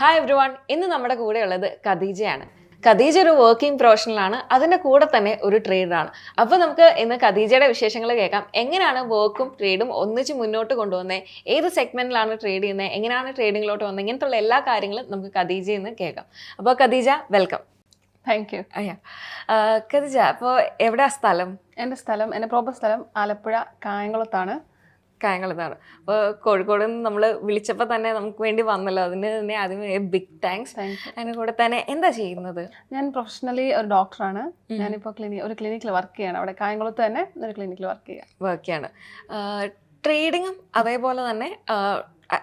Hi every one, ഇന്ന് നമ്മുടെ കൂടെ ഉള്ളത് ഖദീജയാണ്. ഖദീജ ഒരു വർക്കിംഗ് പ്രൊഫഷണലാണ്, അതിൻ്റെ കൂടെ തന്നെ ഒരു ട്രേഡറാണ്. അപ്പോൾ നമുക്ക് ഇന്ന് ഖദീജയുടെ വിശേഷങ്ങൾ കേൾക്കാം. എങ്ങനെയാണ് വർക്കും ട്രേഡും ഒന്നിച്ച് മുന്നോട്ട് കൊണ്ടുവന്നത്, ഏത് സെഗ്മെന്റിലാണ് ട്രേഡ് ചെയ്യുന്നത്, എങ്ങനെയാണ് ട്രേഡിങ്ങിലോട്ട് വന്നത്, ഇങ്ങനത്തുള്ള എല്ലാ കാര്യങ്ങളും നമുക്ക് ഖദീജയിൽ നിന്ന് കേൾക്കാം. അപ്പോൾ Khadija, welcome. Thank you. Khadija, അപ്പോൾ എവിടെയാണ് സ്ഥലം? എൻ്റെ പ്രോപ്പർ സ്ഥലം ആലപ്പുഴ കായംകുളത്താണ്. കായംകുളത്താണ്. അപ്പോൾ കോഴിക്കോട് നിന്ന് നമ്മൾ വിളിച്ചപ്പോൾ തന്നെ നമുക്ക് വേണ്ടി വന്നല്ലോ, അതിന് തന്നെ ആദ്യമേ ബിഗ് താങ്ക്സ്. അതിന് കൂടെ തന്നെ എന്താ ചെയ്യുന്നത്? ഞാൻ പ്രൊഫഷണലി ഒരു ഡോക്ടറാണ്. ഞാനിപ്പോൾ ഒരു ക്ലിനിക്കിൽ വർക്ക് ചെയ്യാണ്. അവിടെ കായംകുളത്ത് തന്നെ ഒരു ക്ലിനിക്കിൽ വർക്ക് ചെയ്യാണ്. ട്രേഡിങ്ങും അതേപോലെ തന്നെ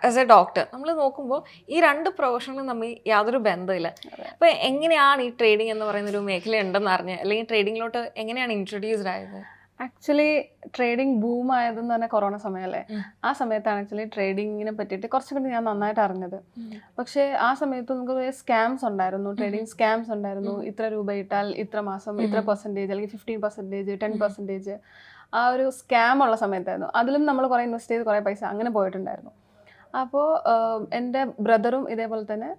ആസ് എ ഡോക്ടർ നമ്മൾ നോക്കുമ്പോൾ ഈ രണ്ട് പ്രൊഫഷണലും തമ്മിൽ യാതൊരു ബന്ധമില്ല. അപ്പോൾ എങ്ങനെയാണ് ഈ ട്രേഡിംഗ് എന്ന് പറയുന്ന ഒരു മേഖല ഉണ്ടെന്ന് അറിഞ്ഞ്, അല്ലെങ്കിൽ ട്രേഡിങ്ങിലോട്ട് എങ്ങനെയാണ് ഇൻട്രൊഡ്യൂസ്ഡ് ആയത്? ആക്ച്വലി ട്രേഡിംഗ് ബൂം ആയതെന്ന് പറഞ്ഞാൽ കൊറോണ സമയമല്ലേ. ആ സമയത്താണ് ആക്ച്വലി ട്രേഡിങ്ങിനെ പറ്റിയിട്ട് കുറച്ചുകൂടി ഞാൻ നന്നായിട്ട് അറിഞ്ഞത്. പക്ഷേ ആ സമയത്ത് നമുക്ക് സ്കാംസ് ഉണ്ടായിരുന്നു, ട്രേഡിംഗ് സ്കാംസ് ഉണ്ടായിരുന്നു. ഇത്ര രൂപ ഇട്ടാൽ ഇത്ര മാസം ഇത്ര പെർസെൻറ്റേജ്, അല്ലെങ്കിൽ 15%, 10%, ആ ഒരു സ്കാം ഉള്ള സമയത്തായിരുന്നു. അതിലും നമ്മൾ കുറേ ഇൻവെസ്റ്റ് ചെയ്ത് കുറേ പൈസ അങ്ങനെ പോയിട്ടുണ്ടായിരുന്നു. അപ്പോൾ എൻ്റെ ബ്രദറും ഇതേപോലെ തന്നെ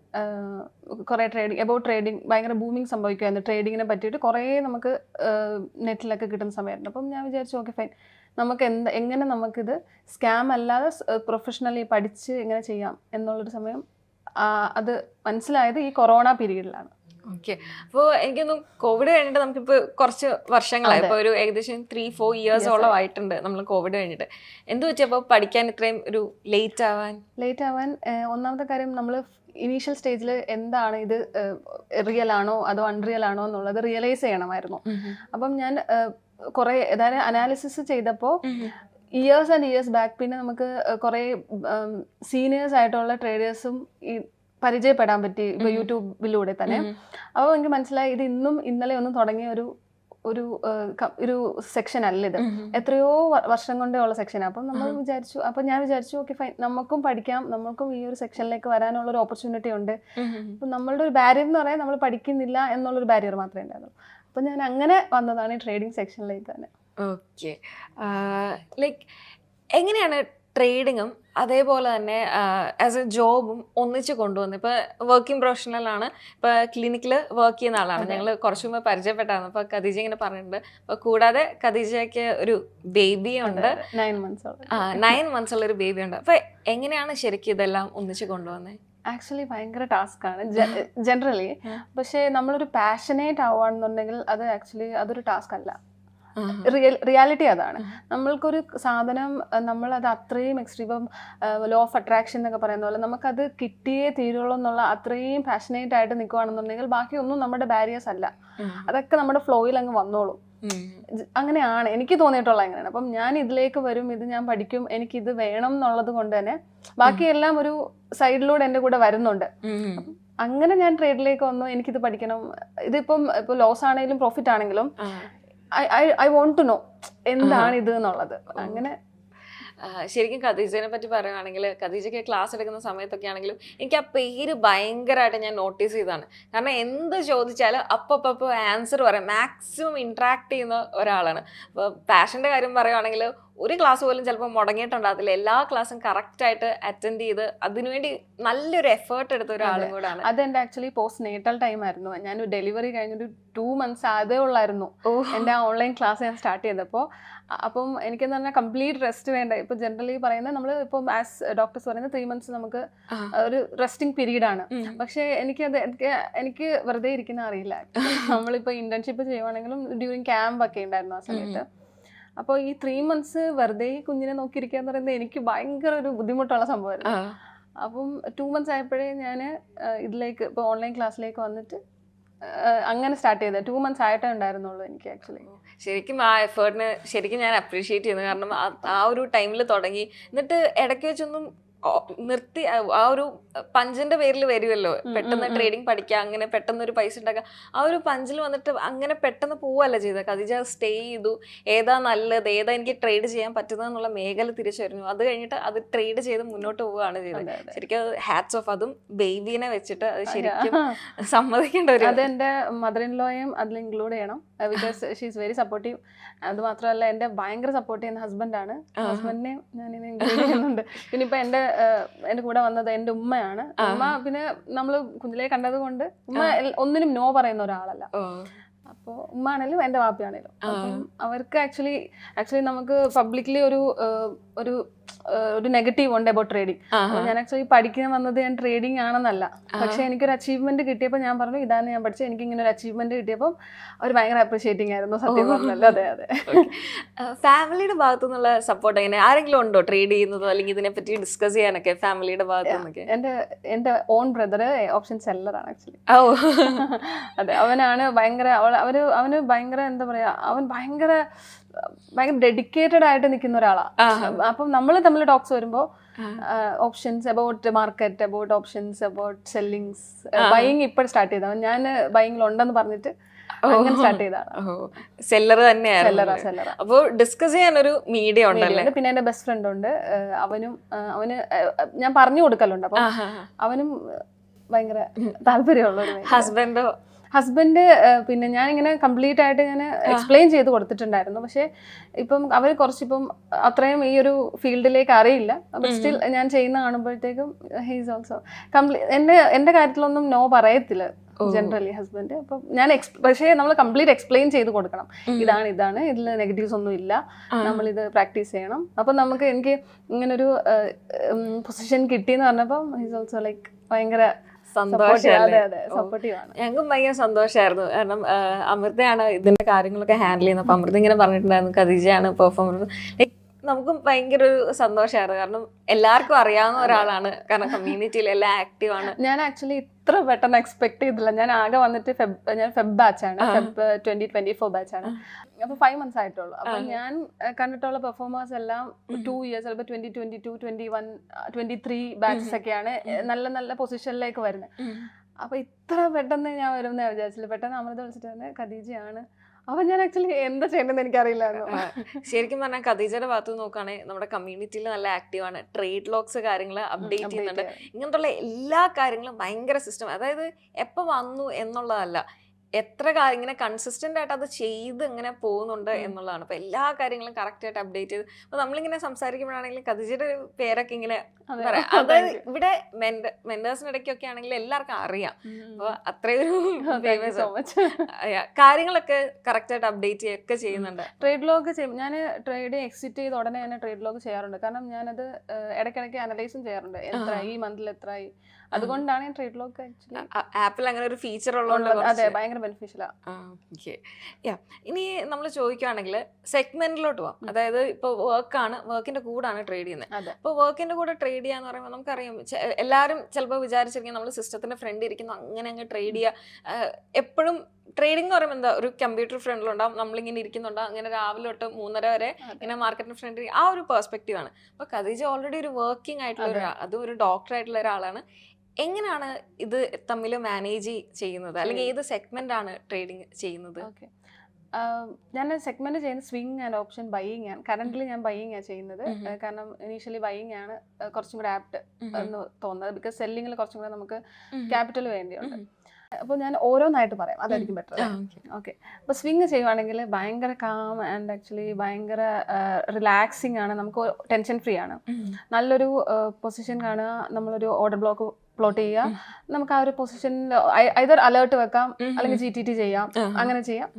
കുറേ ട്രേഡിങ് ഭയങ്കര ബൂമിങ് സംഭവിക്കുമായിരുന്നു. ട്രേഡിങ്ങിനെ പറ്റിയിട്ട് കുറേ നമുക്ക് നെറ്റിലൊക്കെ കിട്ടുന്ന സമയമായിരുന്നു. അപ്പം ഞാൻ വിചാരിച്ചു, ഓക്കെ ഫൈൻ, നമുക്ക് എങ്ങനെ നമുക്കിത് സ്കാം അല്ലാതെ പ്രൊഫഷണലി പഠിച്ച് എങ്ങനെ ചെയ്യാം എന്നുള്ളൊരു സമയം അത് മനസ്സിലായത് ഈ കൊറോണ പീരീഡിലാണ്. ഓക്കെ. അപ്പോൾ എനിക്കൊന്നും കോവിഡ് കഴിഞ്ഞിട്ട് നമുക്കിപ്പോൾ കുറച്ച് വർഷങ്ങളായി, ഇപ്പോൾ ഒരു ഏകദേശം 3-4 ഇയേഴ്സോളം ആയിട്ടുണ്ട് നമ്മൾ കോവിഡ് കഴിഞ്ഞിട്ട്. എന്ത് വെച്ചപ്പോൾ പഠിക്കാൻ ഇത്രയും ഒരു ലേറ്റ് ആവാൻ ഒന്നാമത്തെ കാര്യം, നമ്മൾ ഇനീഷ്യൽ സ്റ്റേജിൽ എന്താണ് ഇത് റിയൽ ആണോ അതോ അൺറിയൽ ആണോ എന്നുള്ളത് റിയലൈസ് ചെയ്യണമായിരുന്നു. അപ്പം ഞാൻ കുറേ അനാലിസിസ് ചെയ്തപ്പോൾ ഇയേഴ്സ് ആൻഡ് ഇയേഴ്സ് ബാക്ക് പിന്നെ നമുക്ക് കുറേ സീനിയേഴ്സ് ആയിട്ടുള്ള ട്രേഡേഴ്സും ഈ പരിചയപ്പെടാൻ പറ്റി, ഇപ്പോൾ യൂട്യൂബിലൂടെ തന്നെ. അപ്പോൾ എനിക്ക് മനസ്സിലായി, ഇത് ഇന്നലെ ഒന്നും തുടങ്ങിയ ഒരു സെക്ഷൻ അല്ല, ഇത് എത്രയോ വർഷം കൊണ്ടേ ഉള്ള സെക്ഷനാണ്. അപ്പം ഞാൻ വിചാരിച്ചു ഓക്കെ ഫൈൻ, നമുക്കും പഠിക്കാം, നമുക്കും ഈ ഒരു സെക്ഷനിലേക്ക് വരാനുള്ള ഒരു ഓപ്പർച്യൂണിറ്റി ഉണ്ട്. അപ്പം നമ്മളുടെ ഒരു ബാരിയർ എന്ന് പറയാൻ നമ്മൾ പഠിക്കുന്നില്ല എന്നുള്ളൊരു ബാരിയർ മാത്രമേ ഉണ്ടായിരുന്നു. അപ്പം ഞാൻ അങ്ങനെ വന്നതാണ് ഈ ട്രേഡിംഗ് സെക്ഷനിലേക്ക് തന്നെ. ഓക്കെ. ലൈക്ക് എങ്ങനെയാണ് ട്രേഡിങ്ങും അതേപോലെ തന്നെ ആസ് എ ജോബും ഒന്നിച്ച് കൊണ്ടുവന്നത്? ഇപ്പോൾ വർക്കിംഗ് പ്രൊഫഷണലാണ്, ഇപ്പോൾ ക്ലിനിക്കിൽ വർക്ക് ചെയ്യുന്ന ആളാണ്. ഞങ്ങൾ കുറച്ച് മുമ്പ് പരിചയപ്പെട്ടായിരുന്നു. അപ്പോൾ ഖദീജ ഇങ്ങനെ പറഞ്ഞിട്ടുണ്ട്. അപ്പോൾ കൂടാതെ ഖദീജയ്ക്ക് ഒരു ബേബിയുണ്ട്, 9 months ഉള്ളൊരു ബേബിയുണ്ട്. അപ്പോൾ എങ്ങനെയാണ് ശരിക്കും ഇതെല്ലാം ഒന്നിച്ച് കൊണ്ടുവന്നത്? ആക്ച്വലി ഭയങ്കര ടാസ്ക്കാണ് ജനറലി. പക്ഷേ നമ്മളൊരു പാഷനേറ്റ് ആവുകയാണെന്നുണ്ടെങ്കിൽ അത് ആക്ച്വലി അതൊരു ടാസ്ക് അല്ല. റിയാലിറ്റി അതാണ്. നമ്മൾക്കൊരു സാധനം നമ്മളത് അത്രയും എക്സ്ട്രീം, ലോ ഓഫ് അട്രാക്ഷൻ എന്നൊക്കെ പറയുന്ന പോലെ നമുക്കത് കിട്ടിയേ തീരുള്ളൂ എന്നുള്ള അത്രയും പാഷനേറ്റ് ആയിട്ട് നിൽക്കുകയാണെന്നുണ്ടെങ്കിൽ ബാക്കിയൊന്നും നമ്മുടെ ബാരിയേഴ്സ് അല്ല, അതൊക്കെ നമ്മുടെ ഫ്ലോയിൽ അങ്ങ് വന്നോളും. അങ്ങനെയാണ് എനിക്ക് തോന്നിയിട്ടുള്ളത്. അങ്ങനെയാണ്. അപ്പം ഞാൻ ഇതിലേക്ക് വരും, ഇത് ഞാൻ പഠിക്കും, എനിക്കിത് വേണം എന്നുള്ളത് കൊണ്ട് തന്നെ ബാക്കിയെല്ലാം ഒരു സൈഡിലൂടെ എൻ്റെ കൂടെ വരുന്നുണ്ട്. അങ്ങനെ ഞാൻ ട്രേഡിലേക്ക് വന്നു, എനിക്കിത് പഠിക്കണം. ഇതിപ്പം ഇപ്പോൾ ലോസ് ആണെങ്കിലും പ്രോഫിറ്റ് ആണെങ്കിലും I want to know എന്താണ് ഇത് എന്നുള്ളത്. അങ്ങനെ ശരിക്കും ഖദീജനെ പറ്റി പറയുകയാണെങ്കിൽ, ഖദീജയ്ക്ക് ക്ലാസ് എടുക്കുന്ന സമയത്തൊക്കെ ആണെങ്കിലും എനിക്ക് ആ പേര് ഭയങ്കരമായിട്ട് ഞാൻ നോട്ടീസ് ചെയ്തതാണ്. കാരണം എന്ത് ചോദിച്ചാലും അപ്പോൾ ആൻസർ പറയാം, മാക്സിമം ഇൻട്രാക്ട് ചെയ്യുന്ന ഒരാളാണ്. അപ്പോൾ പാഷൻ്റെ കാര്യം പറയുകയാണെങ്കിൽ ഒരു ക്ലാസ് പോലും ചിലപ്പോൾ മുടങ്ങിയിട്ടുണ്ടാകത്തില്ല, എല്ലാ ക്ലാസ്സും കറക്റ്റായിട്ട് അറ്റൻഡ് ചെയ്ത് അതിനുവേണ്ടി നല്ലൊരു എഫേർട്ട് എടുത്ത ഒരാളും കൂടാണ്. അതെൻ്റെ ആക്ച്വലി പോസ്റ്റ് നേറ്റൽ ടൈം ആയിരുന്നു. ഞാൻ ഡെലിവറി കഴിഞ്ഞൊരു 2 months ആയതേ ഉള്ളായിരുന്നു എൻ്റെ ഓൺലൈൻ ക്ലാസ് ഞാൻ സ്റ്റാർട്ട് ചെയ്തപ്പോൾ. അപ്പം എനിക്കെന്ന് പറഞ്ഞാൽ കംപ്ലീറ്റ് റെസ്റ്റ് വേണ്ട. ഇപ്പോൾ ജനറലി പറയുന്നത് നമ്മൾ ഇപ്പം ആസ് ഡോക്ടേഴ്സ് പറയുന്നത് 3 months നമുക്ക് ഒരു റെസ്റ്റിംഗ് പീരീഡാണ്. പക്ഷേ എനിക്ക് വെറുതെ ഇരിക്കുന്ന അറിയില്ല. നമ്മളിപ്പോൾ ഇന്റേൺഷിപ്പ് ചെയ്യുവാണെങ്കിലും ഡ്യൂറിങ് ക്യാമ്പ് ഒക്കെ ഉണ്ടായിരുന്നു ആ സമയത്ത്. അപ്പോൾ ഈ 3 months വെറുതെ കുഞ്ഞിനെ നോക്കിയിരിക്കുക എന്ന് പറയുന്നത് എനിക്ക് ഭയങ്കര ഒരു ബുദ്ധിമുട്ടുള്ള സംഭവമായിരുന്നു. അപ്പം 2 months ആയപ്പോഴേ ഞാൻ ഇതിലേക്ക് ഇപ്പോൾ ഓൺലൈൻ ക്ലാസ്സിലേക്ക് വന്നിട്ട് അങ്ങനെ സ്റ്റാർട്ട് ചെയ്തത്. 2 months ആയിട്ടേ ഉണ്ടായിരുന്നുള്ളൂ എനിക്ക് ആക്ച്വലി. ശരിക്കും ആ എഫേർട്ടിന് ശരിക്കും ഞാൻ അപ്രീഷിയേറ്റ് ചെയ്യുന്നു. കാരണം ആ ഒരു ടൈമിൽ തുടങ്ങി, എന്നിട്ട് ഇടയ്ക്ക് വെച്ചൊന്നും നിർത്തി. ആ ഒരു പഞ്ചിന്റെ പേരിൽ വരുമല്ലോ, പെട്ടെന്ന് ട്രേഡിങ് പഠിക്കുക, അങ്ങനെ പെട്ടെന്ന് ഒരു പൈസ ഉണ്ടാക്കുക. ആ ഒരു പഞ്ചിൽ വന്നിട്ട് അങ്ങനെ പെട്ടെന്ന് പോവല്ല ചെയ്തത്. ഖദീജ സ്റ്റേ ചെയ്തു, ഏതാ നല്ലത്, ഏതാ എനിക്ക് ട്രേഡ് ചെയ്യാൻ പറ്റുന്നത് എന്നുള്ള മേഖല തിരിച്ചറിഞ്ഞു. അത് കഴിഞ്ഞിട്ട് അത് ട്രേഡ് ചെയ്ത് മുന്നോട്ട് പോവുകയാണ് ചെയ്തത്. ശരിക്കും അത് ഹാറ്റ്സ് ഓഫ്. അതും ബേബീനെ വെച്ചിട്ട് അത് ശരിക്കും സമ്മതിക്കേണ്ട ഒരു. അതെന്റെ മദർ ഇൻ ലോയും അതിൽ ഇൻക്ലൂഡ് ചെയ്യണം, because she is very supportive. അത് മാത്രമല്ല എൻ്റെ ഭയങ്കര സപ്പോർട്ട് ചെയ്യുന്ന ഹസ്ബൻഡാണ്. ഹസ്ബൻഡിനെ ഞാനിത് ഇൻക്ലൂഡ് ചെയ്യുന്നുണ്ട്. പിന്നെ ഇപ്പം എൻ്റെ എൻ്റെ കൂടെ വന്നത് എൻ്റെ ഉമ്മയാണ്. ഉമ്മ പിന്നെ നമ്മൾ കുഞ്ഞിലേ കണ്ടത് കൊണ്ട് ഉമ്മ ഒന്നിനും നോ പറയുന്ന ഒരാളല്ല. അപ്പോൾ ഉമ്മ ആണെങ്കിലും എൻ്റെ വാപ്പയാണേലും അപ്പം അവർക്ക് ആക്ച്വലി നമുക്ക് പബ്ലിക്കലി ഒരു നെഗറ്റീവ് ഉണ്ട് അബൌട്ട് ട്രേഡിങ്. ഞാൻ ആക്ച്വലി പഠിക്കാൻ വന്നത് ഞാൻ ട്രേഡിംഗ് ആണെന്നല്ല, പക്ഷെ എനിക്കൊരു അച്ചീവ്മെന്റ് കിട്ടിയപ്പോൾ ഞാൻ പറഞ്ഞു ഇതാണ് ഞാൻ പഠിച്ചത്, എനിക്ക് ഇങ്ങനെ ഒരു അച്ചീവ്മെന്റ് കിട്ടിയപ്പോൾ അവർ ഭയങ്കര അപ്രീഷിയേറ്റിംഗ് ആയിരുന്നു സത്യം പറഞ്ഞല്ലോ. അതെ അതെ. ഫാമിലിയുടെ ഭാഗത്തു നിന്നുള്ള സപ്പോർട്ട് എങ്ങനെ, ആരെങ്കിലും ഉണ്ടോ ട്രേഡ് ചെയ്യുന്നതോ അല്ലെങ്കിൽ ഇതിനെപ്പറ്റി ഡിസ്കസ് ചെയ്യാനൊക്കെ ഫാമിലിയുടെ ഭാഗത്തു നിന്നൊക്കെ? എൻ്റെ ഓൺ ബ്രദർ ഓപ്ഷൻ സെല്ലറാണ് ആക്ച്വലി. അതെ, അവനാണ് ഭയങ്കര അവന് ഭയങ്കര എന്താ പറയാ, അവൻ ഭയങ്കര ഡെഡിക്കേറ്റഡ് ആയിട്ട് നിൽക്കുന്ന ഒരാളാണ്. അപ്പം നമ്മൾ തമ്മിൽ ടോക്സ് വരുമ്പോൾ options about market, about options, about sellings, buying ഇപ്പോൾ സ്റ്റാർട്ട് ചെയ്തവൻ. ഞാൻ ബൈയിങ്ങിൽ ഉണ്ടെന്ന് പറഞ്ഞിട്ട് അങ്ങനെ സ്റ്റാർട്ട് ചെയ്തതാണ്. സെല്ലർ തന്നെയാണ്. അപ്പോൾ ഡിസ്കസ് ചെയ്യാൻ ഒരു മീഡിയ ഉണ്ടല്ലേ. പിന്നെ എൻ്റെ ബെസ്റ്റ് ഫ്രണ്ട് ഉണ്ട്, അവന് ഞാൻ പറഞ്ഞു കൊടുക്കലുണ്ട്. അപ്പം അവനും ഭയങ്കര താല്പര്യമുള്ള ഒരു ഹസ്ബൻഡ്. പിന്നെ ഞാൻ ഇങ്ങനെ കംപ്ലീറ്റ് ആയിട്ട് ഞാൻ എക്സ്പ്ലെയിൻ ചെയ്ത് കൊടുത്തിട്ടുണ്ടായിരുന്നു. പക്ഷെ ഇപ്പം അവർ കുറച്ചിപ്പം അത്രയും ഈ ഒരു ഫീൽഡിലേക്ക് അറിയില്ല. ബട്ട് സ്റ്റിൽ ഞാൻ ചെയ്യുന്ന കാണുമ്പോഴത്തേക്കും ഹീസ് ഓൾസോ എൻ്റെ കാര്യത്തിലൊന്നും നോ പറയത്തില്ല ജനറലി ഹസ്ബൻഡ്. അപ്പം ഞാൻ പക്ഷേ നമ്മൾ കംപ്ലീറ്റ് എക്സ്പ്ലെയിൻ ചെയ്ത് കൊടുക്കണം, ഇതാണ് ഇതിൽ നെഗറ്റീവ്സ് ഒന്നും ഇല്ല, നമ്മളിത് പ്രാക്ടീസ് ചെയ്യണം. അപ്പം എനിക്ക് ഇങ്ങനൊരു പൊസിഷൻ കിട്ടിയെന്ന് പറഞ്ഞപ്പം ഹീസ് ഓൾസോ ലൈക്ക് ഭയങ്കര ഞങ്ങൾക്കും ഭയങ്കര സന്തോഷമായിരുന്നു. കാരണം അമൃതയാണ് ഇതിന്റെ കാര്യങ്ങളൊക്കെ ഹാൻഡിൽ ചെയ്യുന്നത്. അപ്പൊ അമൃത ഇങ്ങനെ പറഞ്ഞിട്ടുണ്ടായിരുന്നു ഖദീജയാണ് പെർഫോമർ. ലൈക്ക് നമുക്കും ഭയങ്കര ഒരു സന്തോഷമായിരുന്നു. കാരണം എല്ലാവർക്കും അറിയാവുന്ന ഒരാളാണ്, കാരണം കമ്മ്യൂണിറ്റിയിൽ എല്ലാം ആക്റ്റീവ് ആണ്. ഞാൻ ആക്ച്വലി ഇത്ര പെട്ടെന്ന് എക്സ്പെക്ട് ചെയ്തില്ല. ഞാൻ ആകെ വന്നിട്ട് ഫെബ് ബാച്ചാണ്, ഫെബ് 2024 ബാച്ചാണ്. അപ്പോൾ 5 months ആയിട്ടുള്ളൂ. അപ്പം ഞാൻ കണ്ടിട്ടുള്ള പെർഫോമേഴ്സ് എല്ലാം 2 years, ചിലപ്പോൾ 2022, 21, 23 ബാച്ചസ് ഒക്കെയാണ് നല്ല നല്ല പൊസിഷനിലേക്ക് വരുന്നത്. അപ്പോൾ ഇത്ര പെട്ടെന്ന് ഞാൻ വരുമെന്ന് വിചാരിച്ചില്ല. പെട്ടെന്ന് അമൃത വിളിച്ചിട്ട് തന്നെ ഖദീജയാണ്. അപ്പൊ ഞാൻ ആക്ച്വലി എന്താ ചെയ്യണമെന്ന് എനിക്കറിയില്ലായിരുന്നു. ശരിക്കും പറഞ്ഞാൽ ഖദീജയുടെ ഭാഗത്ത് നോക്കുകയാണെങ്കിൽ നമ്മുടെ കമ്മ്യൂണിറ്റിയിൽ നല്ല ആക്റ്റീവാണ്. ട്രേഡ് ലോക്സ് കാര്യങ്ങൾ അപ്ഡേറ്റ് ചെയ്യുന്നുണ്ട്. ഇങ്ങനത്തുള്ള എല്ലാ കാര്യങ്ങളും ഭയങ്കര സിസ്റ്റം, അതായത് എപ്പോൾ വന്നു എന്നുള്ളതല്ല, എത്ര ഇങ്ങനെ കൺസിസ്റ്റന്റ് ആയിട്ട് അത് ചെയ്ത് ഇങ്ങനെ പോകുന്നുണ്ട് എന്നുള്ളതാണ്. അപ്പൊ എല്ലാ കാര്യങ്ങളും കറക്റ്റ് ആയിട്ട് അപ്ഡേറ്റ് ചെയ്ത്. അപ്പൊ നമ്മളിങ്ങനെ സംസാരിക്കുമ്പോഴാണെങ്കിലും ഖദീജയുടെ പേരൊക്കെ ഇങ്ങനെ പറയാം. അതായത് ഇവിടെ മെന്റേഴ്സിനിടയ്ക്കൊക്കെ ആണെങ്കിൽ എല്ലാവർക്കും അറിയാം. അപ്പൊ അത്രയൊരു കാര്യങ്ങളൊക്കെ കറക്റ്റ് ആയിട്ട് അപ്ഡേറ്റ് ചെയ്യുകയൊക്കെ ചെയ്യുന്നുണ്ട്. ട്രേഡ് ലോഗ് ഞാൻ ട്രേഡ് എക്സിറ്റ് ചെയ്ത് ഉടനെ തന്നെ ട്രേഡ് ലോഗ് ചെയ്യാറുണ്ട്. കാരണം ഞാനത് ഇടയ്ക്കിടയ്ക്ക് അനലൈസും ചെയ്യാറുണ്ട്, എത്ര ഈ മന്തിൽ എത്രയായി. അതുകൊണ്ടാണ് ഞാൻ ട്രേഡ് ലോഗ് ആപ്പിൽ അങ്ങനെ ഒരു ഫീച്ചർ ഉള്ളതുകൊണ്ട് അതെ ഭയങ്കര ബെനിഫിഷ്യലാണ്. ഇനി നമ്മൾ ചോദിക്കുകയാണെങ്കിൽ സെഗ്മെന്റിലോട്ട് പോവാം. അതായത് ഇപ്പോൾ വർക്കിന്റെ കൂടാണ് ട്രേഡ് ചെയ്യുന്നത്. അപ്പോൾ വർക്കിന്റെ കൂടെ ട്രേഡ് ചെയ്യാന്ന് പറയുമ്പോൾ നമുക്കറിയാം, എല്ലാവരും ചിലപ്പോൾ വിചാരിച്ചിരിക്കും നമ്മൾ സിസ്റ്റത്തിന്റെ ഫ്രണ്ട് ഇരിക്കുന്നു അങ്ങനെ അങ്ങ് ട്രേഡ് ചെയ്യുക. എപ്പോഴും ട്രേഡിംഗ് എന്ന് പറയുമ്പോൾ എന്താ, ഒരു കമ്പ്യൂട്ടർ ഫ്രണ്ടിലുണ്ടാവും, നമ്മളിങ്ങനെ ഇരിക്കുന്നുണ്ടാവും, അങ്ങനെ രാവിലെ തൊട്ട് 3:30 വരെ ഇങ്ങനെ മാർക്കറ്റിന് ഫ്രണ്ടിൽ ആ ഒരു പെർസ്പെക്റ്റീവ് ആണ്. അപ്പോൾ ഖദീജ ഓൾറെഡി ഒരു വർക്കിംഗ് ആയിട്ടുള്ള അതും ഒരു ഡോക്ടർ ആയിട്ടുള്ള ഒരാളാണ്. എങ്ങനെയാണ് ഇത് തമ്മിൽ മാനേജ് ചെയ്യുന്നത്, അല്ലെങ്കിൽ ഏത് സെഗ്മെന്റ് ആണ് ട്രേഡിംഗ് ചെയ്യുന്നത്? ഓക്കെ, ഞാൻ സെഗ്മെന്റ് ചെയ്യുന്നത് സ്വിംഗ് ആൻഡ് ഓപ്ഷൻ ബൈയിങ് ആണ്. കറന്റ്ലി ഞാൻ ബൈയിങ് ആണ് ചെയ്യുന്നത്. കാരണം ഇനീഷ്യലി ബൈയിങ് ആണ് കുറച്ചും കൂടെ ആപ്റ്റ് എന്ന് തോന്നുന്നത്. ബിക്കോസ് സെല്ലിങ്ങിൽ കുറച്ചും കൂടെ നമുക്ക് ക്യാപിറ്റൽ വേണ്ടിയുണ്ട്. അപ്പോൾ ഞാൻ ഓരോന്നായിട്ട് പറയാം, അതായിരിക്കും ബെറ്റർ. ഓക്കെ, അപ്പോൾ സ്വിങ് ചെയ്യുവാണെങ്കിൽ ഭയങ്കര കാം ആൻഡ് ആക്ച്വലി ഭയങ്കര റിലാക്സിങ് ആണ്. നമുക്ക് ടെൻഷൻ ഫ്രീ ആണ്. നല്ലൊരു പൊസിഷൻ കാണുക, നമ്മളൊരു ഓർഡർ ബ്ലോക്ക് പ്ലോട്ട് ചെയ്യുക, നമുക്ക് ആ ഒരു പൊസിഷനിൽ ഐദർ അലേർട്ട് വെക്കാം അല്ലെങ്കിൽ GTT ചെയ്യാം, അങ്ങനെ ചെയ്യാം.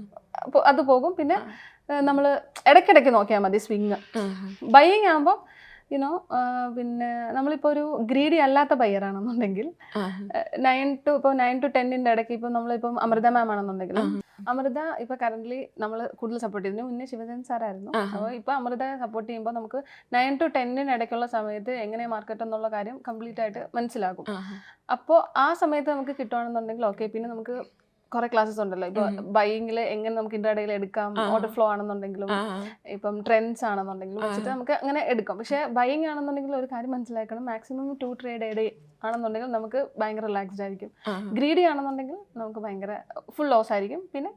അപ്പോൾ അത് പോകും. പിന്നെ നമ്മൾ ഇടയ്ക്കിടയ്ക്ക് നോക്കിയാൽ മതി സ്വിങ്. ബൈയിങ് ആകുമ്പോൾ പിന്നെ നമ്മളിപ്പോൾ ഒരു ഗ്രീഡി അല്ലാത്ത ബയ്യറാണെന്നുണ്ടെങ്കിൽ 9 to 10 ഇടയ്ക്ക് ഇപ്പം നമ്മളിപ്പം അമൃത മാം ആണെന്നുണ്ടെങ്കിൽ, അമൃത ഇപ്പൊ കറന്റ്ലി നമ്മൾ കൂടുതൽ സപ്പോർട്ട് ചെയ്തതിന് മുന്നേ ശിവജൻ സാറായിരുന്നു. അപ്പോൾ ഇപ്പൊ അമൃത സപ്പോർട്ട് ചെയ്യുമ്പോൾ നമുക്ക് 9 to 10 ഇടയ്ക്കുള്ള സമയത്ത് എങ്ങനെ മാർക്കറ്റ് എന്നുള്ള കാര്യം കംപ്ലീറ്റ് ആയിട്ട് മനസ്സിലാകും. അപ്പോൾ ആ സമയത്ത് നമുക്ക് കിട്ടുകയാണെന്നുണ്ടെങ്കിൽ ഓക്കെ. പിന്നെ നമുക്ക് കുറെ ക്ലാസ്സസ് ഉണ്ടല്ലോ, ഇപ്പൊ ബൈയിങ്ങിൽ എങ്ങനെ നമുക്ക് ഇൻട്രാഡേയിൽ എടുക്കാം, ഓർഡർ ഫ്ലോ ആണെന്നുണ്ടെങ്കിലും ഇപ്പം ട്രെൻഡ്സ് ആണെന്നുണ്ടെങ്കിലും വെച്ചിട്ട് നമുക്ക് അങ്ങനെ എടുക്കാം. പക്ഷെ ബൈയിങ് ആണെന്നുണ്ടെങ്കിൽ ഒരു കാര്യം മനസ്സിലാക്കണം, മാക്സിമം 2 trade ആണെന്നുണ്ടെങ്കിൽ നമുക്ക് ഭയങ്കര റിലാക്സ്ഡ് ആയിരിക്കും. ഗ്രീഡി ആണെന്നുണ്ടെങ്കിൽ നമുക്ക് ഭയങ്കര ഫുൾ ലോസ് ആയിരിക്കും. പിന്നെ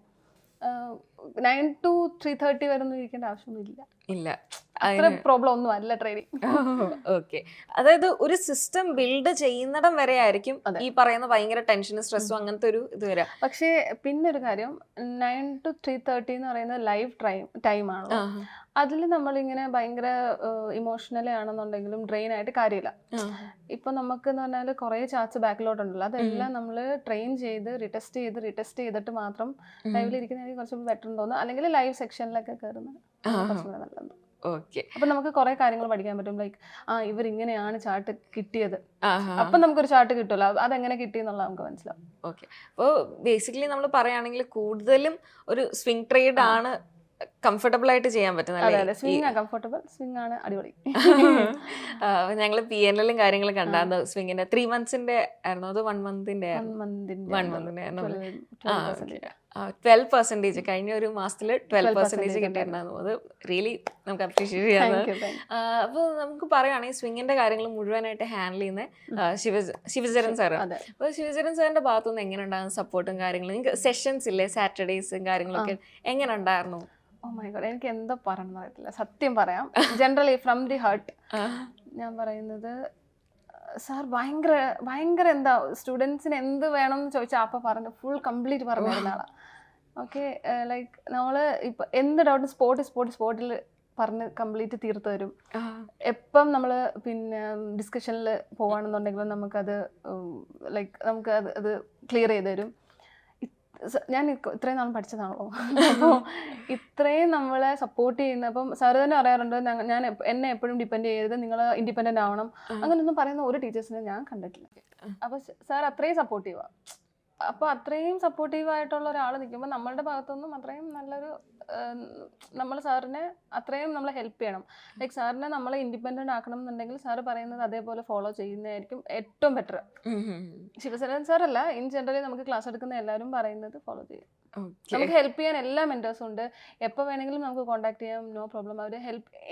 9 to 3:30 വരെ ഒന്നും ഇരിക്കേണ്ട ആവശ്യമൊന്നും ഇല്ല. അത്ര പ്രോബ്ലം ഒന്നും അല്ല ട്രേഡിങ്. ഓക്കെ, അതായത് ഒരു സിസ്റ്റം ബിൽഡ് ചെയ്യുന്നിടം വരെ ആയിരിക്കും ഈ പറയുന്ന ഭയങ്കര ടെൻഷനും സ്ട്രെസ്സും അങ്ങനത്തെ ഒരു ഇത് വരാം. പക്ഷേ പിന്നെ ഒരു കാര്യം 9 to 3:30 എന്ന് പറയുന്നത് ലൈവ് ടൈമാണല്ലോ. അതിൽ നമ്മളിങ്ങനെ ഭയങ്കര ഇമോഷണലി ആണെന്നുണ്ടെങ്കിലും ഡ്രെയിൻ ആയിട്ട് കാര്യമില്ല. ഇപ്പൊ നമുക്ക് എന്ന് പറഞ്ഞാൽ കുറേ ചാർട്സ് ബാക്കിലോട്ടുണ്ടല്ലോ, അതെല്ലാം നമ്മൾ ട്രെയിൻ ചെയ്ത് റിടെസ്റ്റ് ചെയ്തിട്ട് മാത്രം ലൈവിൽ ഇരിക്കുന്നതിന് കുറച്ചുകൂടി ബെറ്റർ എന്ന് തോന്നുന്നു. അല്ലെങ്കിൽ ലൈവ് സെക്ഷനിലൊക്കെ കയറുന്നത് കുറച്ചുകൂടെ നല്ലത്. ഓക്കെ, അപ്പൊ നമുക്ക് കുറെ കാര്യങ്ങൾ പഠിക്കാൻ പറ്റും. ലൈക്ക് ഇവരിങ്ങനെയാണ് ചാർട്ട് കിട്ടിയത്, അപ്പൊ നമുക്കൊരു ചാർട്ട് കിട്ടുമല്ലോ, അതെങ്ങനെ കിട്ടി എന്നുള്ളത് നമുക്ക് മനസ്സിലാവും. ഓക്കെ, അപ്പോൾ ബേസിക്കലി നമ്മൾ പറയുകയാണെങ്കിൽ കൂടുതലും ഒരു സ്വിംഗ് ട്രേഡ് ആണ് കംഫർട്ടബിൾ ആയിട്ട് ചെയ്യാൻ പറ്റുന്നത്. സ്വിംഗ് കംഫർട്ടബിൾ, സ്വിംഗ് ആണ് അടിപൊളി. ഞങ്ങള് PNL കാര്യങ്ങളും കണ്ടായിരുന്നു. സ്വിംഗിന്റെ 3 monthsന്റെ ആയിരുന്നു, അത് 1 monthന്റെ 1 monthന്റെ ആയിരുന്നു. 12% കഴിഞ്ഞ ഒരു മാസത്തില് 12% കിട്ടിയിട്ടുണ്ടായിരുന്നു. അത് റിയലി നമുക്ക് അപ്രീഷിയേറ്റ് ചെയ്യാം. അപ്പോൾ നമുക്ക് പറയുകയാണെങ്കിൽ സ്വിംഗിന്റെ കാര്യങ്ങൾ മുഴുവനായിട്ട് ഹാൻഡിൽ ചെയ്യുന്ന ശിവചരൺ സാറാണ്. അപ്പോൾ ശിവചരൺ സാറിന്റെ ഭാഗത്തുനിന്ന് എങ്ങനെ ഉണ്ടാകുന്ന സപ്പോർട്ടും കാര്യങ്ങളും, നിങ്ങൾക്ക് സെഷൻസ് ഇല്ലേ സാറ്റർഡേസും കാര്യങ്ങളൊക്കെ എങ്ങനെ ഉണ്ടായിരുന്നു? ഓ മൈ ഗോഡ്, എനിക്ക് എന്താ പറയണമെന്ന് അറിയത്തില്ല, സത്യം പറയാം. ജനറലി ഫ്രം ദി ഹാർട്ട് ഞാൻ പറയുന്നത്, സാർ ഭയങ്കര എന്താ സ്റ്റുഡൻസിന് എന്ത് വേണം എന്ന് ചോദിച്ചാൽ അപ്പം പറഞ്ഞു ഫുൾ കംപ്ലീറ്റ് പറഞ്ഞു തരുന്ന ആളാണ്. ഓക്കെ, ലൈക്ക് നമ്മൾ ഇപ്പം എന്ത് ഡൗട്ട് സ്പോട്ടിൽ പറഞ്ഞ് കംപ്ലീറ്റ് തീർത്ത് തരും. എപ്പം നമ്മൾ പിന്നെ ഡിസ്കഷനിൽ പോവാണെന്നുണ്ടെങ്കിലും നമുക്കത് ലൈക്ക് നമുക്ക് അത് ക്ലിയർ ചെയ്ത് തരും. ഞാൻ ഇത്രയും നാളും പഠിച്ചതാണല്ലോ, അപ്പോൾ ഇത്രയും നമ്മളെ സപ്പോർട്ട് ചെയ്യുന്ന, അപ്പം സാറ് തന്നെ പറയാറുണ്ട് ഞാൻ എന്നെ എപ്പോഴും ഡിപ്പെൻഡ് ചെയ്യരുത്, നിങ്ങൾ ഇൻഡിപെൻഡൻ്റ് ആവണം, അങ്ങനെയൊന്നും പറയുന്ന ഒരു ടീച്ചേഴ്സിനെ ഞാൻ കണ്ടിട്ടില്ല. അപ്പോൾ സാർ അത്രയും സപ്പോർട്ടീവാണ്. അപ്പോൾ അത്രയും സപ്പോർട്ടീവായിട്ടുള്ള ഒരാൾ നിൽക്കുമ്പോൾ നമ്മളുടെ ഭാഗത്തുനിന്നും അത്രയും നല്ലൊരു നമ്മൾ സാറിനെ അത്രയും നമ്മളെ ഹെൽപ്പ് ചെയ്യണം. ലൈക്ക് സാറിനെ നമ്മളെ ഇൻഡിപെൻഡൻ്റ് ആക്കണം എന്നുണ്ടെങ്കിൽ സാറ് പറയുന്നത് അതേപോലെ ഫോളോ ചെയ്യുന്നതായിരിക്കും ഏറ്റവും ബെറ്റർ. ശിവചരൺ സാറല്ല, ഇൻ ജനറലി നമുക്ക് ക്ലാസ് എടുക്കുന്ന എല്ലാവരും പറയുന്നത് ഫോളോ ചെയ്യും. നമുക്ക് ഹെൽപ്പ് ചെയ്യാൻ എല്ലാ മെൻറ്റേഴ്സും ഉണ്ട്, എപ്പോൾ വേണമെങ്കിലും നമുക്ക് കോൺടാക്ട് ചെയ്യാം, നോ പ്രോബ്ലം. അവർ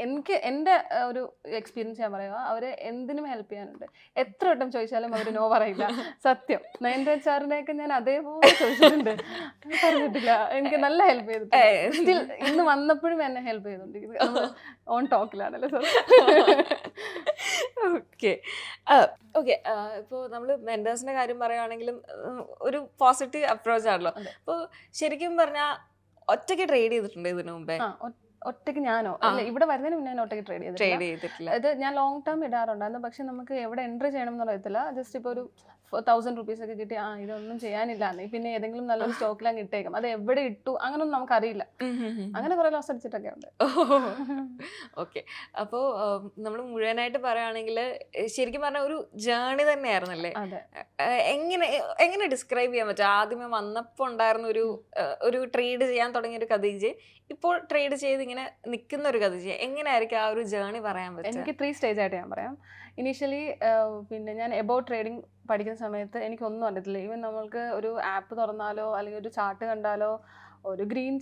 എനിക്ക് എൻ്റെ ഒരു എക്സ്പീരിയൻസ് ഞാൻ പറയുക, അവർ എന്തിനും ഹെൽപ്പ് ചെയ്യാനുണ്ട്. എത്ര വട്ടം ചോദിച്ചാലും അവർ നോ പറയില്ല. സത്യം, നയൻതാര സാറിനെയൊക്കെ ഞാൻ അതേപോലെ ചോദിച്ചിട്ടുണ്ട്, പറഞ്ഞിട്ടില്ല. എനിക്ക് നല്ല ഹെൽപ്പ് ചെയ്തിട്ടുണ്ട്. സ്റ്റിൽ ഇന്ന് വന്നപ്പോഴും എന്നെ ഹെൽപ്പ് ചെയ്തോണ്ടിരിക്കുന്നത്. ഓൺ ടോക്കിലാണല്ലോ സാർ. ഓക്കെ, ഇപ്പോൾ നമ്മൾ മെൻറ്റേഴ്സിൻ്റെ കാര്യം പറയുകയാണെങ്കിലും ഒരു പോസിറ്റീവ് അപ്രോച്ച് ആണല്ലോ. അപ്പോൾ ശരിക്കും പറഞ്ഞാൽ ഒറ്റയ്ക്ക് ട്രേഡ് ചെയ്തിട്ടുണ്ട് ഇതിനു മുമ്പേ? ഒറ്റയ്ക്ക് ഞാനോ? അല്ല, ഇവിടെ വരുന്നതിന് മുന്നേ ഞാൻ ഒറ്റയ്ക്ക് ട്രേഡ് ചെയ്തിട്ടില്ല. ഇത് ഞാൻ ലോങ് ടേം ഇടാറുണ്ടായിരുന്നു, പക്ഷെ നമുക്ക് എവിടെ എൻട്രി ചെയ്യണം എന്ന് അറിയത്തില്ല. ജസ്റ്റ് ഇപ്പോൾ ഒരു 1000 rupees ഒക്കെ കിട്ടി, ഇതൊന്നും ചെയ്യാനില്ല, പിന്നെ ഏതെങ്കിലും നല്ലൊരു സ്റ്റോക്കിലാണ് ഇട്ടേക്കും, അത് എവിടെ ഇട്ടു അങ്ങനൊന്നും നമുക്കറിയില്ല. അങ്ങനെ കുറെ ലോസ് അടിച്ചിട്ടൊക്കെ ഉണ്ട്. ഓക്കെ, അപ്പോൾ നമ്മൾ മുഴുവനായിട്ട് പറയുകയാണെങ്കിൽ ശരിക്കും പറഞ്ഞാൽ ഒരു ജേർണി തന്നെയായിരുന്നല്ലേ? എങ്ങനെ ഡിസ്ക്രൈബ് ചെയ്യാൻ പറ്റും? ആദ്യമേ വന്നപ്പോൾ ഉണ്ടായിരുന്ന ഒരു ട്രേഡ് ചെയ്യാൻ തുടങ്ങിയ ഒരു ഖദീജ, ഇപ്പോൾ ട്രേഡ് ചെയ്ത് ഇങ്ങനെ നിൽക്കുന്ന ഒരു ഖദീജ, എങ്ങനെയായിരിക്കും ആ ഒരു ജേർണി പറയാൻ പറ്റും? എനിക്ക് 3 സ്റ്റേജ് ആയിട്ട് ഞാൻ പറയാം. ഇനീഷ്യലി പിന്നെ ഞാൻ എബൌട്ട് ട്രേഡിംഗ് പഠിക്കുന്ന സമയത്ത് എനിക്കൊന്നും അറിയത്തില്ല. ഈവൻ നമ്മൾക്ക് ഒരു ആപ്പ് തുറന്നാലോ അല്ലെങ്കിൽ ഒരു ചാർട്ട് കണ്ടാലോ ഒരു ഗ്രീൻ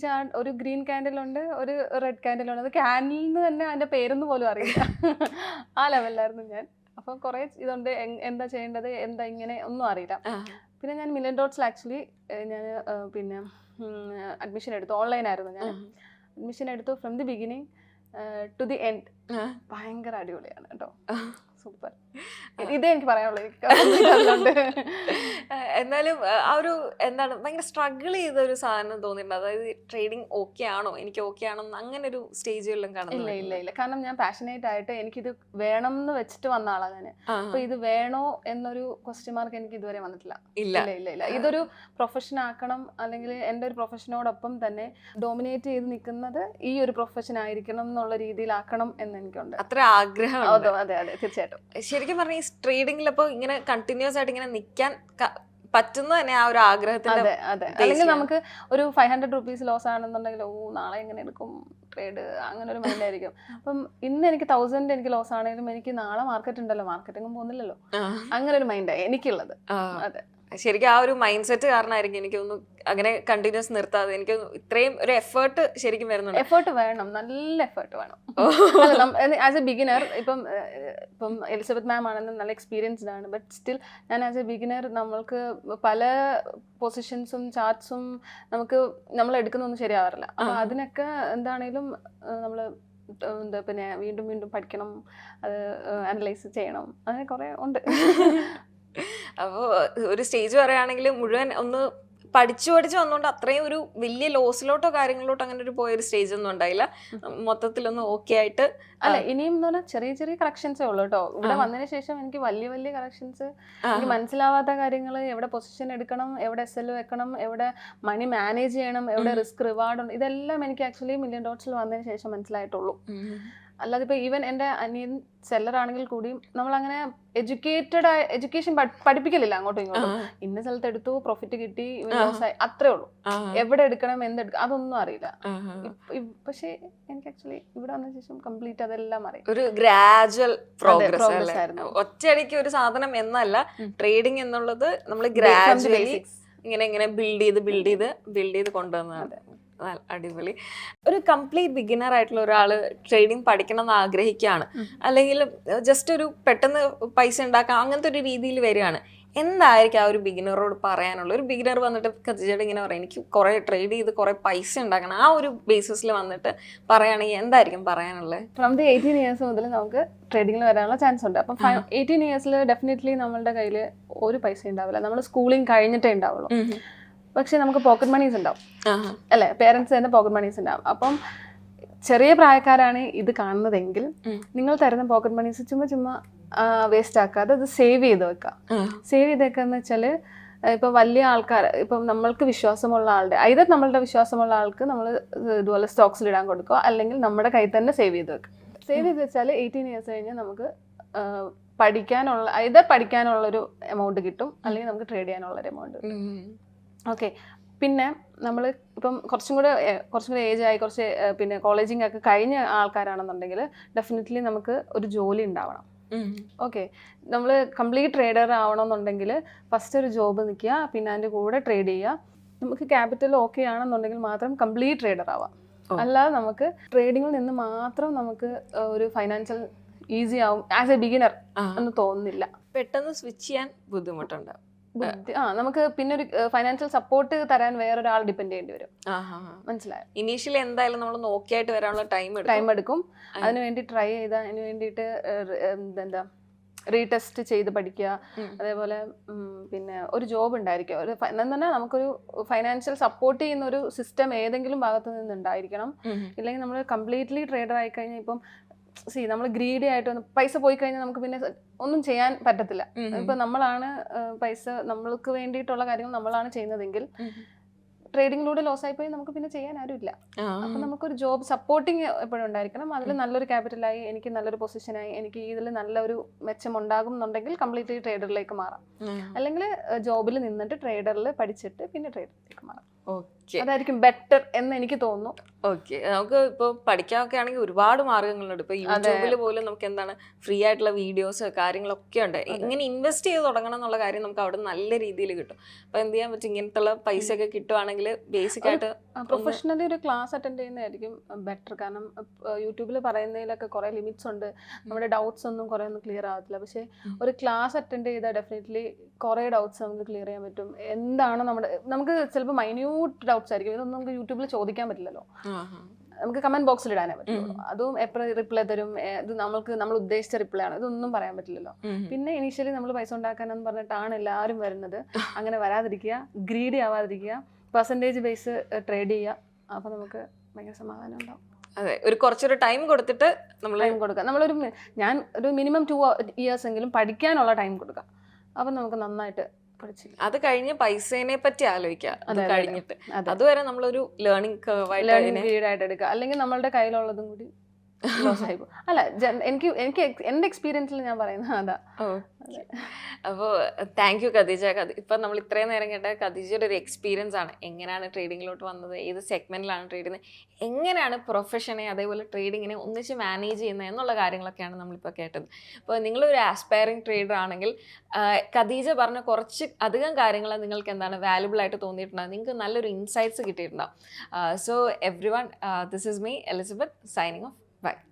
ക്യാൻഡിലുണ്ട്, ഒരു റെഡ് ക്യാൻഡിലുണ്ട്, അത് ക്യാൻഡിലിന് തന്നെ അതിൻ്റെ പേരൊന്നും പോലും അറിയില്ല. ആ ലെവലിലായിരുന്നു ഞാൻ. അപ്പോൾ കുറേ ഇതുണ്ട്, എന്താ ചെയ്യേണ്ടത്, എന്താ ഇങ്ങനെ ഒന്നും അറിയില്ല. പിന്നെ ഞാൻ മില്യൺ ഡോട്ട്സിൽ ആക്ച്വലി ഞാൻ പിന്നെ അഡ്മിഷൻ എടുത്തു. ഓൺലൈനായിരുന്നു ഞാൻ അഡ്മിഷൻ എടുത്തു. From the beginning to the end ഭയങ്കര അടിപൊളിയാണ് കേട്ടോ, സൂപ്പർ. ഇതേ എനിക്ക് പറയാനുള്ളൂ. എന്നാലും ആ ഒരു എന്താണ് ഭയങ്കര സ്ട്രഗിൾ ചെയ്ത ഒരു സാധനം തോന്നിയിട്ടുണ്ട്. അതായത് ട്രേഡിങ് ഓക്കെ ആണോ, എനിക്ക് ഓക്കെ ആണോ അങ്ങനെ ഒരു സ്റ്റേജുകളിലും കാണുന്നില്ല? ഇല്ല, കാരണം ഞാൻ പാഷനേറ്റ് ആയിട്ട് എനിക്കിത് വേണം എന്ന് വെച്ചിട്ട് വന്ന ആളാണ് ഞാൻ. അപ്പൊ ഇത് വേണോ എന്നൊരു ക്വസ്റ്റ്യൻ മാർക്ക് എനിക്ക് ഇതുവരെ വന്നിട്ടില്ല. ഇല്ല, ഇതൊരു പ്രൊഫഷൻ ആക്കണം, അല്ലെങ്കിൽ എൻ്റെ ഒരു പ്രൊഫഷനോടൊപ്പം തന്നെ ഡോമിനേറ്റ് ചെയ്ത് നിൽക്കുന്നത് ഈ ഒരു പ്രൊഫഷൻ ആയിരിക്കണം എന്നുള്ള രീതിയിലാക്കണം എന്ന് എനിക്കുണ്ട്. അത്ര ആഗ്രഹം. അതെ, തീർച്ചയായിട്ടും. ശരിക്കും പറഞ്ഞ ഈ ട്രേഡിംഗിൽ അപ്പോൾ ഇങ്ങനെ കണ്ടിന്യൂസ് ആയിട്ട് ഇങ്ങനെ നിൽക്കാൻ പറ്റുന്ന തന്നെ ആ ഒരു ആഗ്രഹത്തിന്റെ. അതെ, അല്ലെങ്കിൽ നമുക്ക് ഒരു 500 rupees ലോസ് ആണെന്നുണ്ടെങ്കിൽ നാളെ എങ്ങനെ എടുക്കും ട്രേഡ്, അങ്ങനെ ഒരു മൈൻഡ് ആയിരിക്കും. അപ്പം ഇന്ന് എനിക്ക് 1000 എനിക്ക് ലോസ് ആണെങ്കിലും എനിക്ക് നാളെ മാർക്കറ്റ് ഉണ്ടല്ലോ, മാർക്കറ്റിംഗും പോകുന്നില്ലല്ലോ, അങ്ങനെ ഒരു മൈൻഡാണ് എനിക്കുള്ളത്. അതെ, ശരിക്കും ആ ഒരു മൈൻഡ് സെറ്റ് കാരണമായിരിക്കും എനിക്കൊന്നും അങ്ങനെ കണ്ടിന്യൂസ് നിർത്താതെ എനിക്ക് ഇത്രയും ഒരു എഫേർട്ട് ശരിക്കും വരുന്നുണ്ട്. എഫേർട്ട് വേണം, നല്ല എഫേർട്ട് വേണം. ആസ് എ ബിഗിനർ, ഇപ്പം എലിസബത്ത് മാം ആണെന്ന് നല്ല എക്സ്പീരിയൻസ്ഡ് ആണ്, ബട്ട് സ്റ്റിൽ ഞാൻ ആസ് എ ബിഗിനർ നമ്മൾക്ക് പല പൊസിഷൻസും ചാർട്ട്സും നമ്മൾ എടുക്കുന്നൊന്നും ശരിയാവാറില്ല. അപ്പോൾ അതിനൊക്കെ എന്താണേലും നമ്മൾ എന്താ പിന്നെ വീണ്ടും വീണ്ടും പഠിക്കണം, അത് അനലൈസ് ചെയ്യണം, അങ്ങനെ കുറേ ഉണ്ട്. അപ്പോൾ ഒരു സ്റ്റേജ് പറയുകയാണെങ്കിൽ മുഴുവൻ ഒന്ന് പഠിച്ചു വന്നുകൊണ്ട് അത്രയും ഒരു വലിയ ലോസിലോട്ടോ കാര്യങ്ങളിലോട്ടോ അങ്ങനെ ഒരു പോയൊരു സ്റ്റേജ് ഒന്നും ഉണ്ടായില്ല. മൊത്തത്തിലൊന്ന് ഓക്കെ ആയിട്ട്. അല്ല, ഇനിയും എന്ന് പറഞ്ഞാൽ ചെറിയ ചെറിയ കറക്ഷൻസേ ഉള്ളൂ കേട്ടോ. ഇവിടെ വന്നതിന് ശേഷം എനിക്ക് വലിയ വലിയ കറക്ഷൻസ്, എനിക്ക് മനസ്സിലാവാത്ത കാര്യങ്ങൾ, എവിടെ പൊസിഷൻ എടുക്കണം, എവിടെ SL വെക്കണം, എവിടെ മണി മാനേജ് ചെയ്യണം, എവിടെ റിസ്ക് റിവാർഡ് ഉണ്ട്, ഇതെല്ലാം എനിക്ക് ആക്ച്വലി മില്യൺ ഡോട്ട്സിൽ വന്നതിന് ശേഷം മനസ്സിലായിട്ടുള്ളൂ. അല്ലാതെ ഇപ്പോൾ ഈവൻ എൻ്റെ അനിയൻ സെല്ലർ ആണെങ്കിൽ കൂടിയും നമ്മളങ്ങനെ എഡ്യൂക്കേഷൻ പഠിപ്പിക്കലില്ല അങ്ങോട്ടും ഇങ്ങോട്ടും. ഇന്ന സ്ഥലത്ത് എടുത്തു, പ്രോഫിറ്റ് കിട്ടി, അത്രേ ഉള്ളൂ. എവിടെ എടുക്കണം, എന്തെടുക്കണം, അതൊന്നും അറിയില്ല. പക്ഷേ എനിക്ക് ആക്ച്വലി ഇവിടെ വന്ന ശേഷം കംപ്ലീറ്റ് അതെല്ലാം അറിയാം. ഒരു ഗ്രാജുവൽ പ്രോഗ്രസ് ആയിരുന്നു. ഒറ്റയടിക്ക് ഒരു സാധനം എന്നല്ല, ട്രേഡിംഗ് എന്നുള്ളത് നമ്മൾ ഗ്രാജുവലി ഇങ്ങനെ ബിൽഡ് ചെയ്ത് കൊണ്ടുവന്നതാണ്. അടിപൊളി. ഒരു കംപ്ലീറ്റ് ബിഗിനർ ആയിട്ടുള്ള ഒരാൾ ട്രേഡിംഗ് പഠിക്കണം എന്ന് ആഗ്രഹിക്കുകയാണ്, അല്ലെങ്കിൽ ജസ്റ്റ് ഒരു പെട്ടെന്ന് പൈസ ഉണ്ടാക്കാം അങ്ങനത്തെ ഒരു രീതിയിൽ വരികയാണ്, എന്തായിരിക്കും ആ ഒരു ബിഗിനറോട് പറയാനുള്ളത്? ഒരു ബിഗിനർ വന്നിട്ട് ഖദീജയോട് ഇങ്ങനെ പറയാം, എനിക്ക് കുറേ ട്രേഡ് ചെയ്ത് കുറേ പൈസ ഉണ്ടാക്കണം, ആ ഒരു ബേസിസിൽ വന്നിട്ട് പറയുകയാണെങ്കിൽ എന്തായിരിക്കും പറയാനുള്ളത്? ഫ്രം ദി 18 ഇയേഴ്സ് മുതൽ നമുക്ക് ട്രേഡിങ്ങിൽ വരാനുള്ള ചാൻസ് ഉണ്ട്. അപ്പം 18 ഇയേഴ്സിൽ ഡെഫിനറ്റ്ലി നമ്മളുടെ കയ്യിൽ ഒരു പൈസ ഉണ്ടാവില്ല, നമ്മൾ സ്കൂളിങ് കഴിഞ്ഞിട്ടേ ഉണ്ടാവുള്ളൂ. പക്ഷെ നമുക്ക് പോക്കറ്റ് മണീസ് ഉണ്ടാവും, അല്ലെ? പേരൻസ് തന്നെ പോക്കറ്റ് മണീസ് ഉണ്ടാവും. അപ്പം ചെറിയ പ്രായക്കാരാണ് ഇത് കാണുന്നതെങ്കിൽ നിങ്ങൾ തരുന്ന പോക്കറ്റ് മണീസ് ചുമ്മാ വേസ്റ്റ് ആക്കാതെ അത് സേവ് ചെയ്ത് വെക്കാം. സേവ് ചെയ്ത് വെക്കാന്ന് വെച്ചാൽ ഇപ്പൊ വലിയ ആൾക്കാർ, ഇപ്പം നമ്മൾക്ക് വിശ്വാസമുള്ള ആളുടെ, either നമ്മളുടെ വിശ്വാസമുള്ള ആൾക്ക് നമ്മൾ ഇതുപോലെ സ്റ്റോക്സിൽ ഇടാൻ കൊടുക്കുക, അല്ലെങ്കിൽ നമ്മുടെ കയ്യിൽ തന്നെ സേവ് ചെയ്ത് വെക്കുക. സേവ് ചെയ്ത് വെച്ചാൽ 18 ഇയേഴ്സ് കഴിഞ്ഞ് നമുക്ക് പഠിക്കാനുള്ളൊരു എമൗണ്ട് കിട്ടും, അല്ലെങ്കിൽ നമുക്ക് ട്രേഡ് ചെയ്യാനുള്ളൊരു എമൗണ്ട് കിട്ടും. ഓക്കെ. പിന്നെ നമ്മൾ ഇപ്പം കുറച്ചും കൂടെ ഏജ് ആയി, കുറച്ച് പിന്നെ കോളേജിങ് ഒക്കെ കഴിഞ്ഞ ആൾക്കാരാണെന്നുണ്ടെങ്കിൽ ഡെഫിനറ്റ്ലി നമുക്ക് ഒരു ജോലി ഉണ്ടാവണം. ഓക്കെ. നമ്മൾ കംപ്ലീറ്റ് ട്രേഡർ ആവണമെന്നുണ്ടെങ്കിൽ ഫസ്റ്റ് ഒരു ജോബ് നിൽക്കുക, പിന്നെ അതിൻ്റെ കൂടെ ട്രേഡ് ചെയ്യുക. നമുക്ക് ക്യാപിറ്റൽ ഓക്കെ ആണെന്നുണ്ടെങ്കിൽ മാത്രം കംപ്ലീറ്റ് ട്രേഡർ ആവാം. അല്ലാതെ നമുക്ക് ട്രേഡിങ്ങിൽ നിന്ന് മാത്രം നമുക്ക് ഒരു ഫൈനാൻഷ്യൽ ഈസി ആവും ആസ് എ ബിഗിനർ എന്ന് തോന്നുന്നില്ല. പെട്ടെന്ന് സ്വിച്ച് ചെയ്യാൻ ബുദ്ധിമുട്ടുണ്ടാവും. നമുക്ക് പിന്നെ ഒരു ഫൈനാൻഷ്യൽ സപ്പോർട്ട് തരാൻ വേറൊരാൾ ഡിപ്പെൻഡ് ചെയ്യേണ്ടി വരും. മനസ്സിലായോ? ഇനീഷ്യലി എന്തായാലും നമ്മൾ നോക്കിയായിട്ട് വരാനുള്ള ടൈം എടുക്കും. അതിന് വേണ്ടി ട്രൈ ചെയ്ത, അതിന് വേണ്ടിയിട്ട് എന്താ റീടെസ്റ്റ് ചെയ്ത് പഠിക്കുക. അതേപോലെ പിന്നെ ഒരു ജോബ് ഉണ്ടായിരിക്കും. ഒരു എന്താ പറഞ്ഞാൽ നമുക്കൊരു ഫൈനാൻഷ്യൽ സപ്പോർട്ട് ചെയ്യുന്ന ഒരു സിസ്റ്റം ഏതെങ്കിലും ഭാഗത്ത് നിന്ന് ഉണ്ടായിരിക്കണം. ഇല്ലെങ്കിൽ നമ്മൾ കംപ്ലീറ്റ്ലി ട്രേഡർ ആയി കഴിഞ്ഞാൽ ഇപ്പം നമ്മൾ ഗ്രീഡി ആയിട്ട് പൈസ പോയി കഴിഞ്ഞാൽ നമുക്ക് പിന്നെ ഒന്നും ചെയ്യാൻ പറ്റത്തില്ല. ഇപ്പൊ നമ്മളാണ് പൈസ, നമ്മൾക്ക് വേണ്ടിയിട്ടുള്ള കാര്യങ്ങൾ നമ്മളാണ് ചെയ്യുന്നതെങ്കിൽ ട്രേഡിങ്ങിലൂടെ ലോസ് ആയി പോയി നമുക്ക് പിന്നെ ചെയ്യാൻ ആരും ഇല്ല. അപ്പൊ നമുക്കൊരു ജോബ് സപ്പോർട്ടിങ് എപ്പോഴും ഉണ്ടായിരിക്കണം. അതിൽ നല്ലൊരു ക്യാപിറ്റലായി, എനിക്ക് നല്ലൊരു പൊസിഷനായി, എനിക്ക് ഇതിൽ നല്ലൊരു മെച്ചം ഉണ്ടാകും എന്നുണ്ടെങ്കിൽ കംപ്ലീറ്റ്ലി ട്രേഡറിലേക്ക് മാറാം. അല്ലെങ്കിൽ ജോബിൽ നിന്നിട്ട് ട്രേഡറിൽ പഠിച്ചിട്ട് പിന്നെ ട്രേഡറിലേക്ക് മാറാം. അതായിരിക്കും ബെറ്റർ എന്ന് എനിക്ക് തോന്നുന്നു. ഓക്കെ. നമുക്ക് ഇപ്പോൾ പഠിക്കാനൊക്കെ ആണെങ്കിൽ ഒരുപാട് മാർഗങ്ങളുണ്ട്. ഇപ്പൊ യൂട്യൂബിൽ പോലും നമുക്ക് എന്താണ് ഫ്രീ ആയിട്ടുള്ള വീഡിയോസ് കാര്യങ്ങളൊക്കെ ഉണ്ട്. ഇങ്ങനെ ഇൻവെസ്റ്റ് ചെയ്ത് തുടങ്ങണം എന്നുള്ള കാര്യം നമുക്ക് അവിടെ നല്ല രീതിയിൽ കിട്ടും. അപ്പൊ എന്ത് ചെയ്യാൻ പറ്റും, ഇങ്ങനത്തെ പൈസ ഒക്കെ കിട്ടുവാണെങ്കിൽ ബേസിക് ആയിട്ട് പ്രൊഫഷണലി ഒരു ക്ലാസ് അറ്റൻഡ് ചെയ്യുന്നതായിരിക്കും ബെറ്റർ. കാരണം യൂട്യൂബിൽ പറയുന്നതിലൊക്കെ കുറെ ലിമിറ്റ്സ് ഉണ്ട്, നമ്മുടെ ഡൗട്ട്സ് ഒന്നും കുറെ ഒന്നും ക്ലിയർ ആകത്തില്ല. പക്ഷെ ഒരു ക്ലാസ് അറ്റൻഡ് ചെയ്താൽ ഡെഫിനറ്റ്ലി കുറെ ഡൗട്ട്സ് നമുക്ക് ക്ലിയർ ചെയ്യാൻ പറ്റും. എന്താണ് നമുക്ക് ചിലപ്പോൾ മൈന്യൂട്ട് ഡൗട്ട്സ് ആയിരിക്കും, ഇതൊന്നും നമുക്ക് യൂട്യൂബിൽ ചോദിക്കാൻ പറ്റില്ലല്ലോ. നമുക്ക് കമന്റ് ബോക്സിൽ ഇടാനേ പറ്റുള്ളൂ. അതും എപ്പോഴും റിപ്ലൈ തരും, ഇത് നമ്മൾ ഉദ്ദേശിച്ച റിപ്ലൈ ആണ്, ഇതൊന്നും പറയാൻ പറ്റില്ലല്ലോ. പിന്നെ ഇനീഷ്യലി നമ്മൾ പൈസ ഉണ്ടാക്കാനെന്ന് പറഞ്ഞിട്ടാണ് എല്ലാവരും വരുന്നത്. അങ്ങനെ വരാതിരിക്കുക, ഗ്രീഡി ആവാതിരിക്കുക, പെർസെൻറ്റേജ് ബേസ് ട്രേഡ് ചെയ്യുക. അപ്പൊ നമുക്ക് ഭയങ്കര സമാധാനം ഉണ്ടാവും. അതെ, ഒരു കുറച്ചൊരു ടൈം കൊടുത്തിട്ട് ടൈം കൊടുക്കുക. ഞാൻ ഒരു മിനിമം 2 years എങ്കിലും പഠിക്കാനുള്ള ടൈം കൊടുക്കുക. അപ്പൊ നമുക്ക് നന്നായിട്ട് അത് കഴിഞ്ഞ് പൈസേനെ പറ്റി ആലോചിക്കാം. അത് കഴിഞ്ഞിട്ട് അതുവരെ നമ്മളൊരു ലേണിംഗ് പീരീഡ് ആയിട്ട് എടുക്കുക. അല്ലെങ്കിൽ നമ്മളുടെ കയ്യിലുള്ളതും കൂടി അല്ല, എനിക്ക് എന്റെ എക്സ്പീരിയൻസിൽ ഞാൻ പറയുന്നത് അതാ. അപ്പോൾ താങ്ക് യു ഖദീജ. ഇപ്പം നമ്മൾ ഇത്രയും നേരം കേട്ട ഖദീജയുടെ ഒരു എക്സ്പീരിയൻസ് ആണ്. എങ്ങനെയാണ് ട്രേഡിങ്ങിലോട്ട് വന്നത്, ഏത് സെഗ്മെന്റിലാണ് ട്രേഡ് ചെയ്യുന്നത്, എങ്ങനെയാണ് പ്രൊഫഷനെ അതേപോലെ ട്രേഡിങ്ങിനെ ഒന്നിച്ച് മാനേജ് ചെയ്യുന്നത് എന്നുള്ള കാര്യങ്ങളൊക്കെയാണ് നമ്മളിപ്പോൾ കേട്ടത്. അപ്പോൾ നിങ്ങളൊരു ആസ്പയറിംഗ് ട്രേഡർ ആണെങ്കിൽ ഖദീജ പറഞ്ഞ കുറച്ച് അധികം കാര്യങ്ങൾ നിങ്ങൾക്ക് എന്താണ് വാല്യുബിൾ ആയിട്ട് തോന്നിയിട്ടുണ്ടാകും, നിങ്ങൾക്ക് നല്ലൊരു ഇൻസൈറ്റ്സ് കിട്ടിയിട്ടുണ്ടാകും. So everyone, this is me Elizabeth signing off. Bye.